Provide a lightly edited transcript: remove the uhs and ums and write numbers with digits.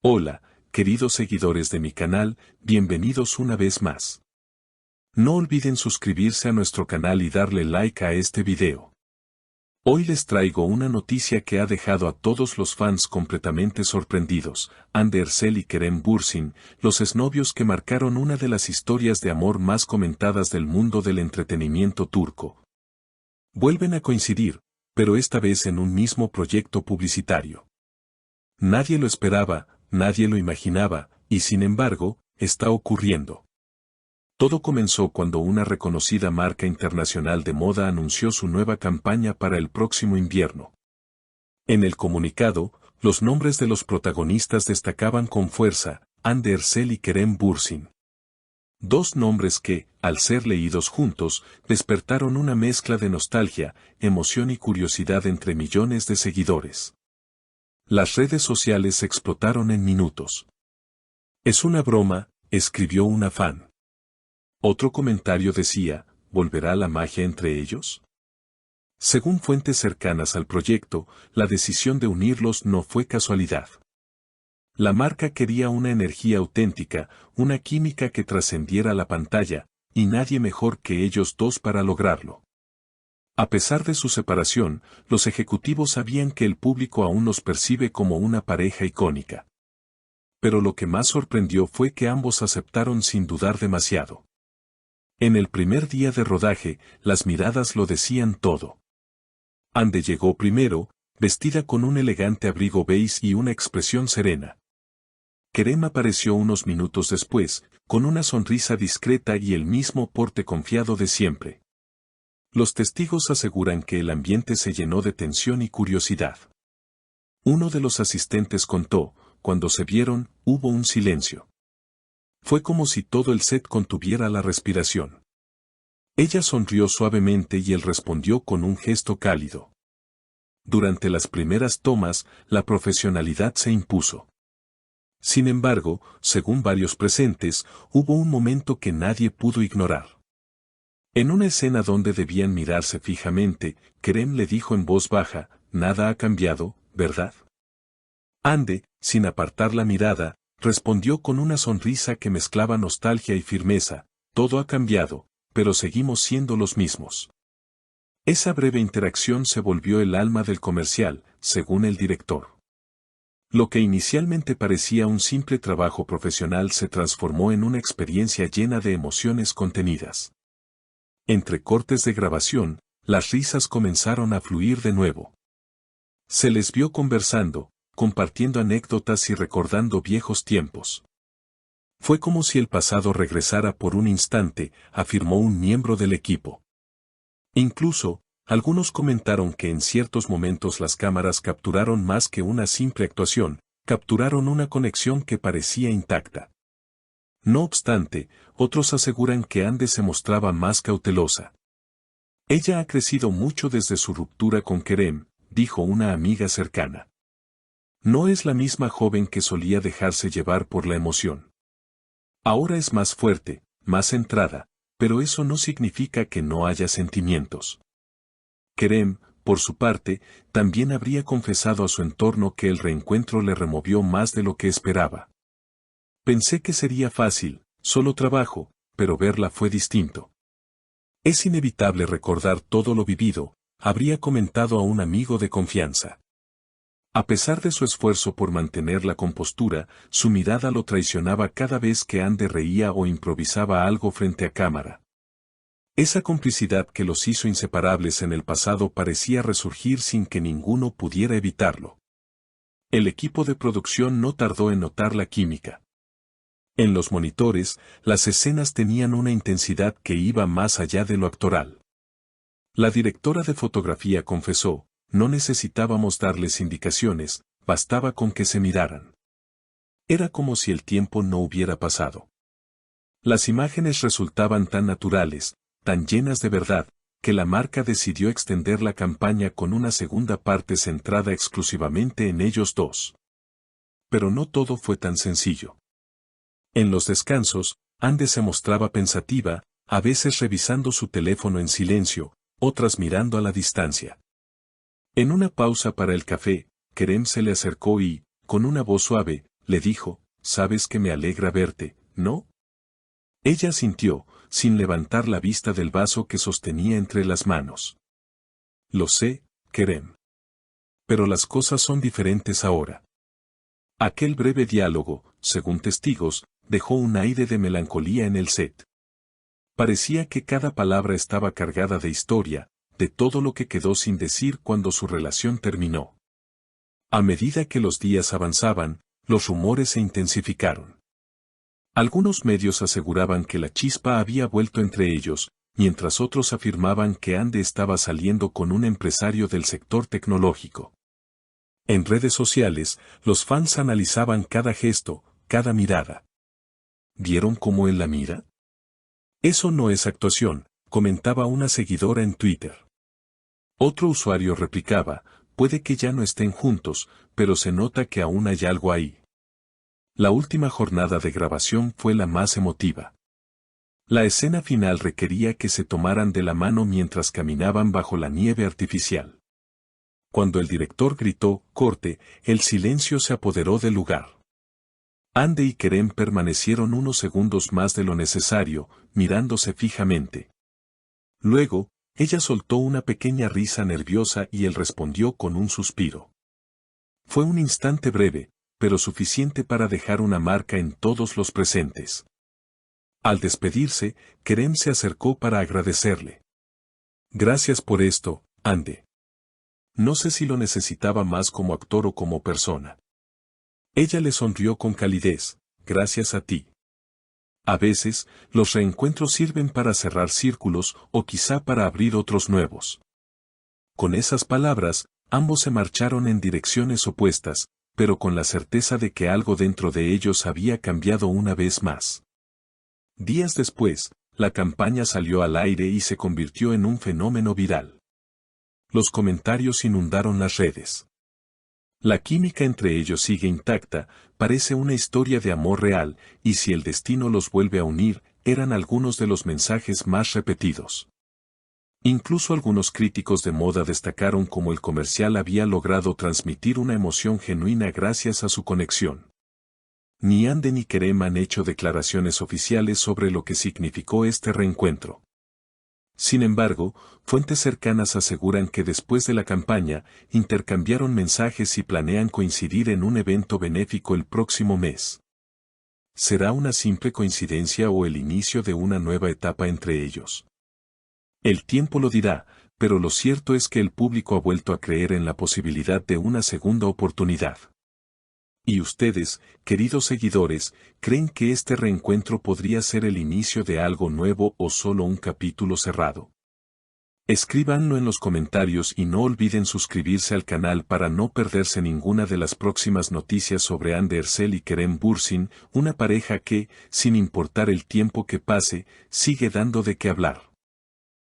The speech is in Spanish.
Hola, queridos seguidores de mi canal, bienvenidos una vez más. No olviden suscribirse a nuestro canal y darle like a este video. Hoy les traigo una noticia que ha dejado a todos los fans completamente sorprendidos. Hande Erçel y Kerem Bürsin, los exnovios que marcaron una de las historias de amor más comentadas del mundo del entretenimiento turco. Vuelven a coincidir, pero esta vez en un mismo proyecto publicitario. Nadie lo esperaba, nadie lo imaginaba, y sin embargo, está ocurriendo. Todo comenzó cuando una reconocida marca internacional de moda anunció su nueva campaña para el próximo invierno. En el comunicado, los nombres de los protagonistas destacaban con fuerza: Hande Erçel y Kerem Bürsin. Dos nombres que, al ser leídos juntos, despertaron una mezcla de nostalgia, emoción y curiosidad entre millones de seguidores. Las redes sociales explotaron en minutos. «Es una broma», escribió una fan. Otro comentario decía: ¿volverá la magia entre ellos? Según fuentes cercanas al proyecto, la decisión de unirlos no fue casualidad. La marca quería una energía auténtica, una química que trascendiera la pantalla, y nadie mejor que ellos dos para lograrlo. A pesar de su separación, los ejecutivos sabían que el público aún los percibe como una pareja icónica. Pero lo que más sorprendió fue que ambos aceptaron sin dudar demasiado. En el primer día de rodaje, las miradas lo decían todo. Hande llegó primero, vestida con un elegante abrigo beige y una expresión serena. Kerem apareció unos minutos después, con una sonrisa discreta y el mismo porte confiado de siempre. Los testigos aseguran que el ambiente se llenó de tensión y curiosidad. Uno de los asistentes contó: cuando se vieron, hubo un silencio. Fue como si todo el set contuviera la respiración. Ella sonrió suavemente y él respondió con un gesto cálido. Durante las primeras tomas, la profesionalidad se impuso. Sin embargo, según varios presentes, hubo un momento que nadie pudo ignorar. En una escena donde debían mirarse fijamente, Kerem le dijo en voz baja: «Nada ha cambiado, ¿verdad?». Hande, sin apartar la mirada, respondió con una sonrisa que mezclaba nostalgia y firmeza: «Todo ha cambiado, pero seguimos siendo los mismos». Esa breve interacción se volvió el alma del comercial, según el director. Lo que inicialmente parecía un simple trabajo profesional se transformó en una experiencia llena de emociones contenidas. Entre cortes de grabación, las risas comenzaron a fluir de nuevo. Se les vio conversando, compartiendo anécdotas y recordando viejos tiempos. Fue como si el pasado regresara por un instante, afirmó un miembro del equipo. Incluso, algunos comentaron que en ciertos momentos las cámaras capturaron más que una simple actuación, capturaron una conexión que parecía intacta. No obstante, otros aseguran que Hande se mostraba más cautelosa. «Ella ha crecido mucho desde su ruptura con Kerem», dijo una amiga cercana. «No es la misma joven que solía dejarse llevar por la emoción. Ahora es más fuerte, más centrada, pero eso no significa que no haya sentimientos». Kerem, por su parte, también habría confesado a su entorno que el reencuentro le removió más de lo que esperaba. «Pensé que sería fácil, solo trabajo, pero verla fue distinto. Es inevitable recordar todo lo vivido», habría comentado a un amigo de confianza. A pesar de su esfuerzo por mantener la compostura, su mirada lo traicionaba cada vez que Hande reía o improvisaba algo frente a cámara. Esa complicidad que los hizo inseparables en el pasado parecía resurgir sin que ninguno pudiera evitarlo. El equipo de producción no tardó en notar la química. En los monitores, las escenas tenían una intensidad que iba más allá de lo actoral. La directora de fotografía confesó: «No necesitábamos darles indicaciones, bastaba con que se miraran. Era como si el tiempo no hubiera pasado». Las imágenes resultaban tan naturales, tan llenas de verdad, que la marca decidió extender la campaña con una segunda parte centrada exclusivamente en ellos dos. Pero no todo fue tan sencillo. En los descansos, Hande se mostraba pensativa, a veces revisando su teléfono en silencio, otras mirando a la distancia. En una pausa para el café, Kerem se le acercó y, con una voz suave, le dijo, sabes que me alegra verte, ¿no? Ella asintió, sin levantar la vista del vaso que sostenía entre las manos. Lo sé, Kerem. Pero las cosas son diferentes ahora. Aquel breve diálogo, según testigos, dejó un aire de melancolía en el set. Parecía que cada palabra estaba cargada de historia, de todo lo que quedó sin decir cuando su relación terminó. A medida que los días avanzaban, los rumores se intensificaron. Algunos medios aseguraban que la chispa había vuelto entre ellos, mientras otros afirmaban que Ande estaba saliendo con un empresario del sector tecnológico. En redes sociales, los fans analizaban cada gesto, cada mirada. ¿Vieron cómo él la mira? Eso no es actuación, comentaba una seguidora en Twitter. Otro usuario replicaba, puede que ya no estén juntos, pero se nota que aún hay algo ahí. La última jornada de grabación fue la más emotiva. La escena final requería que se tomaran de la mano mientras caminaban bajo la nieve artificial. Cuando el director gritó, corte, el silencio se apoderó del lugar. Ande y Kerem permanecieron unos segundos más de lo necesario, mirándose fijamente. Luego, ella soltó una pequeña risa nerviosa y él respondió con un suspiro. Fue un instante breve, pero suficiente para dejar una marca en todos los presentes. Al despedirse, Kerem se acercó para agradecerle. Gracias por esto, Ande. No sé si lo necesitaba más como actor o como persona. Ella le sonrió con calidez, gracias a ti. A veces, los reencuentros sirven para cerrar círculos o quizá para abrir otros nuevos. Con esas palabras, ambos se marcharon en direcciones opuestas, pero con la certeza de que algo dentro de ellos había cambiado una vez más. Días después, la campaña salió al aire y se convirtió en un fenómeno viral. Los comentarios inundaron las redes. La química entre ellos sigue intacta, parece una historia de amor real, y si el destino los vuelve a unir, eran algunos de los mensajes más repetidos. Incluso algunos críticos de moda destacaron cómo el comercial había logrado transmitir una emoción genuina gracias a su conexión. Ni Ande ni Kerem han hecho declaraciones oficiales sobre lo que significó este reencuentro. Sin embargo, fuentes cercanas aseguran que después de la campaña, intercambiaron mensajes y planean coincidir en un evento benéfico el próximo mes. ¿Será una simple coincidencia o el inicio de una nueva etapa entre ellos? El tiempo lo dirá, pero lo cierto es que el público ha vuelto a creer en la posibilidad de una segunda oportunidad. ¿Y ustedes, queridos seguidores, creen que este reencuentro podría ser el inicio de algo nuevo o solo un capítulo cerrado? Escríbanlo en los comentarios y no olviden suscribirse al canal para no perderse ninguna de las próximas noticias sobre Hande Erçel y Kerem Bürsin, una pareja que, sin importar el tiempo que pase, sigue dando de qué hablar.